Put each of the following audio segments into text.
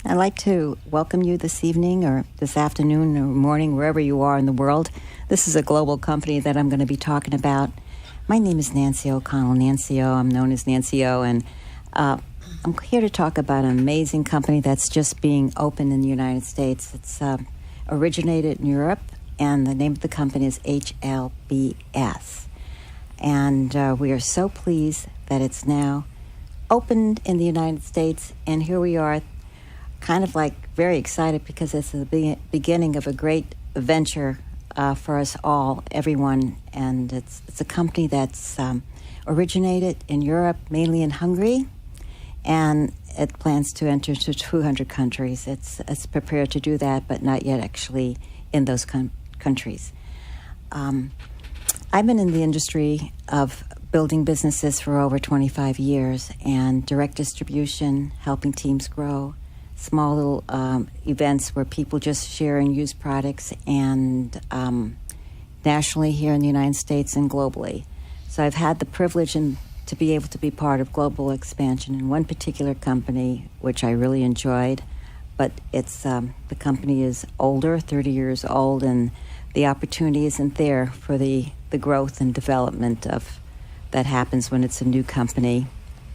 I'd like to welcome you this evening or this afternoon or morning, wherever you are in the world. This is a global company that I'm going to be talking about. My name is Nancy O'Connell, Nancy O. I'm known as Nancy O. And I'm here to talk about an amazing company that's just being opened in the United States. It's originated in Europe, and the name of the company is HLBS. And we are so pleased that it's now opened in the United States, and here we are, kind of like very excited because it's the beginning of a great venture for us all, everyone. And it's a company that's originated in Europe, mainly in Hungary, and it plans to enter to 200 countries. It's prepared to do that, but not yet actually in those countries. I've been in the industry of building businesses for over 25 years, and direct distribution, helping teams grow, small little events where people just share and use products, and nationally here in the United States and globally. So I've had the privilege to be able to be part of global expansion in one particular company, which I really enjoyed. But it's the company is older, 30 years old, and the opportunity isn't there for the growth and development that happens when it's a new company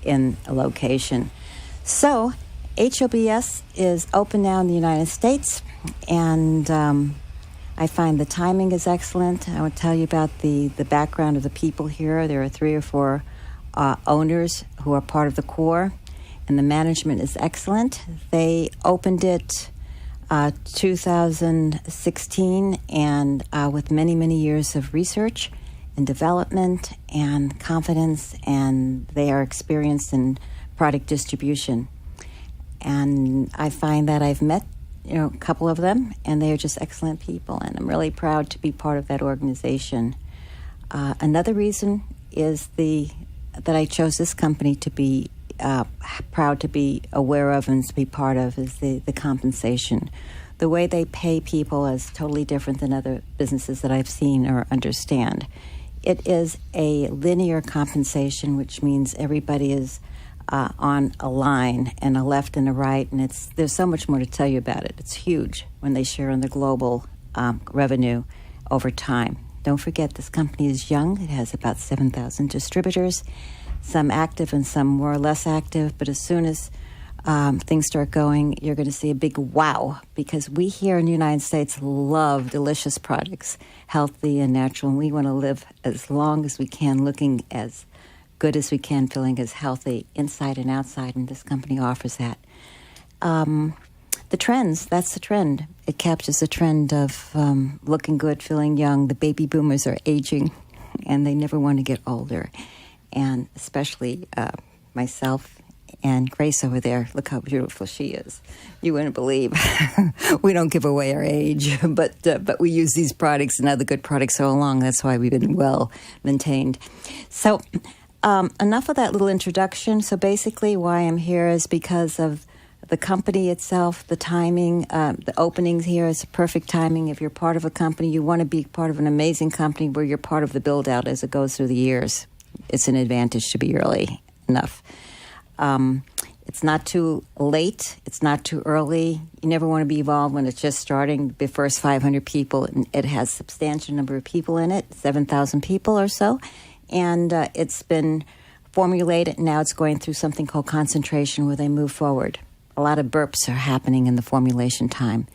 in a location. So HLBS is open now in the United States, and I find the timing is excellent. I will tell you about the background of the people here. There are 3 or 4 owners who are part of the core, and the management is excellent. They opened it 2016, and with many, many years of research and development and confidence, and they are experienced in product distribution. And I find that I've met a couple of them, and they are just excellent people, and I'm really proud to be part of that organization. Another reason is that I chose this company to be proud to be aware of and to be part of is the compensation. The way they pay people is totally different than other businesses that I've seen or understand. It is a linear compensation, which means everybody is on a line and a left and a right, and there's so much more to tell you about it. It's huge when they share in the global revenue over time. Don't forget, this company is young. It has about 7,000 distributors, some active and some more or less active, but as soon as things start going, you're going to see a big wow, because we here in the United States love delicious products, healthy and natural, and we want to live as long as we can, looking as good as we can, feeling as healthy inside and outside, and this company offers that. The trends, that's the trend. It captures the trend of looking good, feeling young. The baby boomers are aging, and they never want to get older. And especially myself and Grace over there, look how beautiful she is. You wouldn't believe. We don't give away our age, but we use these products and other good products so long. That's why we've been well maintained. So enough of that little introduction. So basically why I'm here is because of the company itself, the timing, the openings here is perfect timing. If you're part of a company, you want to be part of an amazing company where you're part of the build-out as it goes through the years. It's an advantage to be early enough. It's not too late. It's not too early. You never want to be involved when it's just starting. The first 500 people, and it has a substantial number of people in it, 7,000 people or so. And it's been formulated, and now it's going through something called concentration where they move forward. A lot of burps are happening in the formulation time.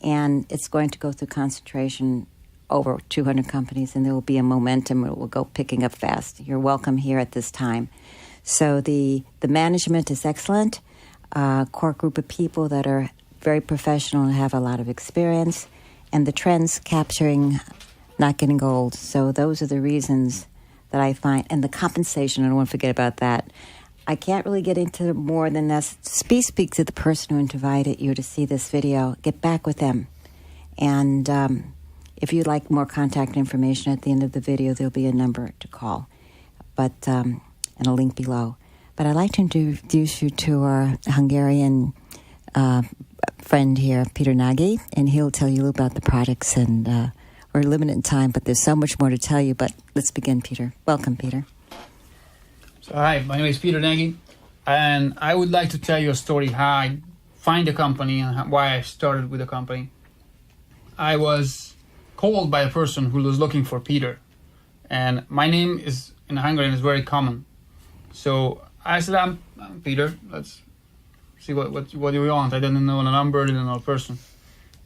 And it's going to go through concentration over 200 companies, and there will be a momentum. It will go picking up fast. You're welcome here at this time. So the management is excellent. Core group of people that are very professional and have a lot of experience. And the trends capturing not getting old. So those are the reasons that I find. And the compensation, I don't want to forget about that. I can't really get into more than this. Speak to the person who invited you to see this video. Get back with them. And if you'd like more contact information at the end of the video, there'll be a number to call, and a link below. But I'd like to introduce you to our Hungarian friend here, Peter Nagy, and he'll tell you about the products. And we're limited in time, but there's so much more to tell you. But let's begin, Peter. Welcome, Peter. So, hi, my name is Peter Nagy, and I would like to tell you a story how I find the company and why I started with the company, I was called by a person who was looking for Peter. And my name is in Hungarian is very common. So I said, I'm Peter. Let's see what do you want. I didn't know the number, didn't know the person.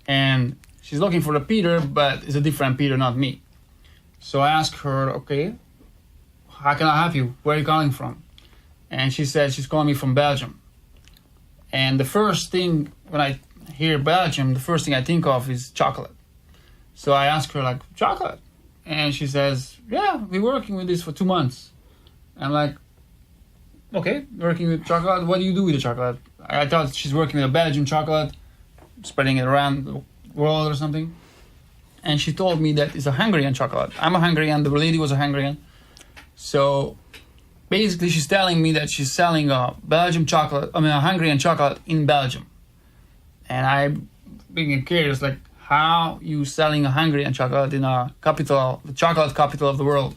And she's looking for the Peter, but it's a different Peter, not me. So I asked her, okay, how can I help you? Where are you calling from? And she said she's calling me from Belgium. And the first thing, when I hear Belgium, the first thing I think of is chocolate. So I asked her, like, chocolate? And she says, yeah, we're working with this for 2 months. I'm like, okay, working with chocolate. What do you do with the chocolate? I thought she's working with a Belgian chocolate, spreading it around the world or something. And she told me that it's a Hungarian chocolate. I'm a Hungarian. The lady was a Hungarian. So basically, she's telling me that she's selling a a Hungarian chocolate in Belgium. And I'm being curious, like, how you selling a Hungarian chocolate in the chocolate capital of the world?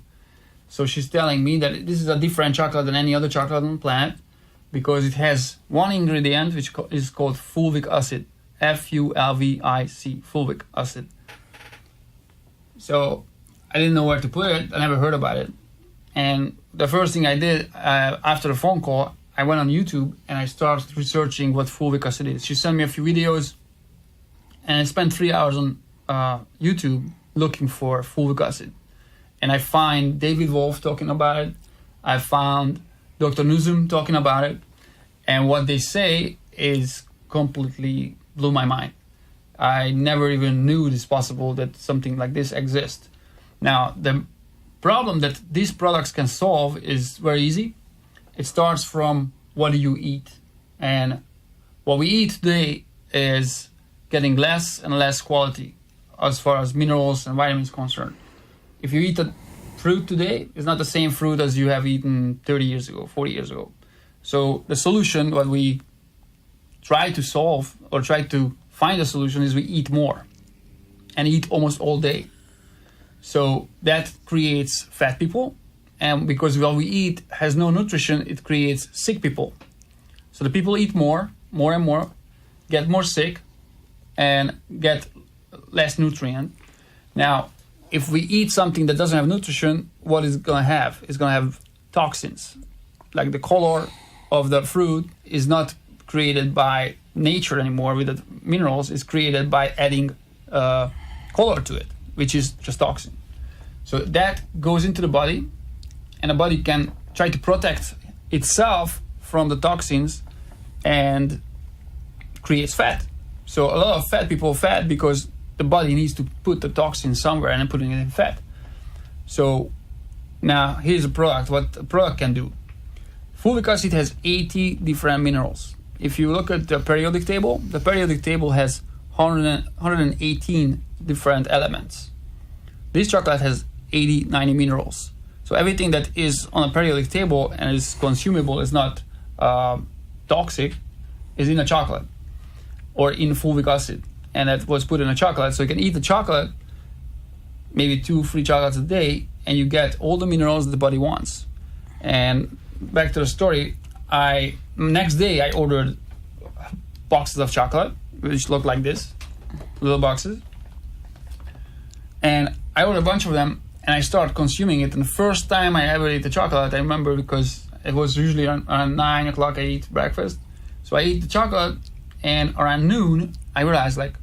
So she's telling me that this is a different chocolate than any other chocolate on the planet because it has one ingredient which is called fulvic acid, Fulvic, fulvic acid. So I didn't know where to put it. I never heard about it. And the first thing I did after the phone call, I went on YouTube and I started researching what fulvic acid is. She sent me a few videos and I spent 3 hours on YouTube looking for fulvic acid. And I find David Wolf talking about it. I found Dr. Nuzum talking about it. And what they say is completely blew my mind. I never even knew it is possible that something like this exists. Now, the problem that these products can solve is very easy. It starts from what do you eat? And what we eat today is getting less and less quality as far as minerals and vitamins concerned. If you eat a fruit today, it's not the same fruit as you have eaten 30 years ago, 40 years ago. So the solution, what we try to solve or try to find a solution is we eat more and eat almost all day. So that creates fat people. And because what we eat has no nutrition, it creates sick people. So the people eat more and more, get more sick, and get less nutrient. Now, if we eat something that doesn't have nutrition, what is going to have? It's going to have toxins. Like the color of the fruit is not created by nature anymore with the minerals. It's created by adding color to it, which is just toxin. So that goes into the body, and the body can try to protect itself from the toxins and creates fat. So a lot of fat people are fat because the body needs to put the toxin somewhere and then putting it in fat. So now here's a product, what a product can do. Fulvic acid has 80 different minerals. If you look at the periodic table has 118 different elements. This chocolate has 90 minerals. So everything that is on a periodic table and is consumable, is not toxic, is in a chocolate or in fulvic acid. And that was put in a chocolate. So you can eat the chocolate, maybe 2-3 chocolates a day, and you get all the minerals that the body wants. And back to the story, next day I ordered boxes of chocolate, which look like this, little boxes. And I ordered a bunch of them, and I started consuming it. And the first time I ever ate the chocolate, I remember because it was usually around 9 o'clock I eat breakfast. So I ate the chocolate, and around noon, I realized like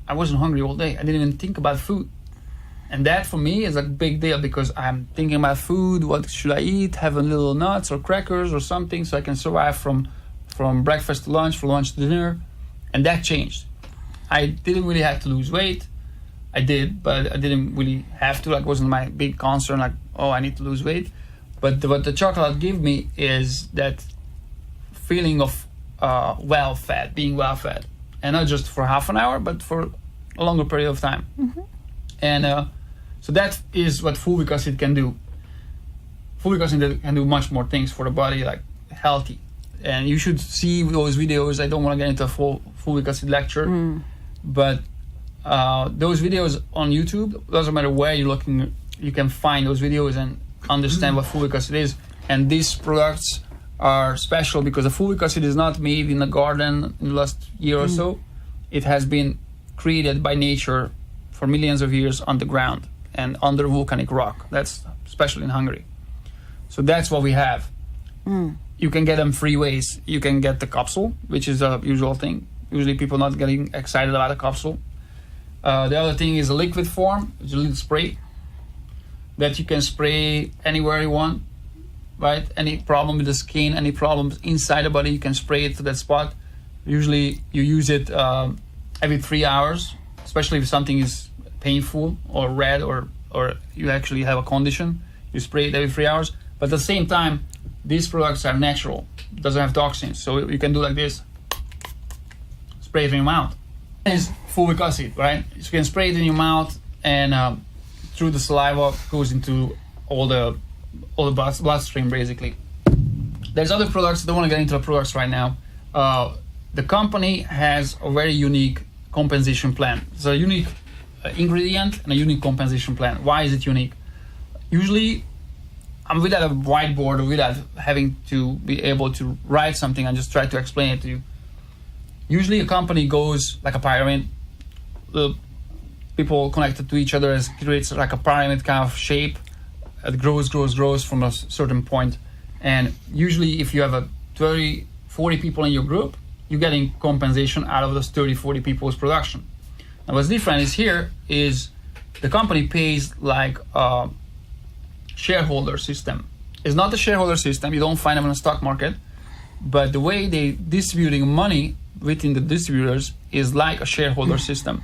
I wasn't hungry all day. I didn't even think about food. And that for me is a big deal because I'm thinking about food. What should I eat? Have a little nuts or crackers or something so I can survive from breakfast to lunch, from lunch to dinner. And that changed. I didn't really have to lose weight. I did, but I didn't really have to. Like, it wasn't my big concern, like, oh, I need to lose weight. But what the chocolate gave me is that feeling of being well fed. And not just for half an hour, but for a longer period of time. Mm-hmm. And so that is what fulvic acid can do. Fulvic acid can do much more things for the body, like healthy. And you should see those videos. I don't want to get into a full fulvic acid lecture, but those videos on YouTube, doesn't matter where you're looking, you can find those videos and understand what fulvic acid is. And these products are special because the fulvic acid is not made in a garden in the last year or so. It has been created by nature for millions of years on the ground and under volcanic rock. That's especially in Hungary. So that's what we have. You can get them three ways. You can get the capsule, which is a usual thing. Usually people not getting excited about a capsule. The other thing is a liquid form, it's a little spray that you can spray anywhere you want, right? Any problem with the skin, any problems inside the body, you can spray it to that spot. Usually you use it every 3 hours, especially if something is painful or red or you actually have a condition. You spray it every 3 hours. But at the same time, these products are natural, doesn't have toxins. So you can do like this, spray it in your mouth. It's fulvic acid, right? You can spray it in your mouth and through the saliva goes into all the bloodstream basically. There's other products, I don't want to get into the products right now. The company has a very unique compensation plan. It's a unique ingredient and a unique compensation plan. Why is it unique? Usually, I'm without a whiteboard or without having to be able to write something, I just try to explain it to you. Usually a company goes like a pyramid. The people connected to each other creates like a pyramid kind of shape. It grows from a certain point. And usually if you have 30, 40 people in your group, you're getting compensation out of those 30, 40 people's production. Now what's different is here is the company pays like a shareholder system. It's not a shareholder system, you don't find them in the stock market, but the way they distributing money within the distributors is like a shareholder system.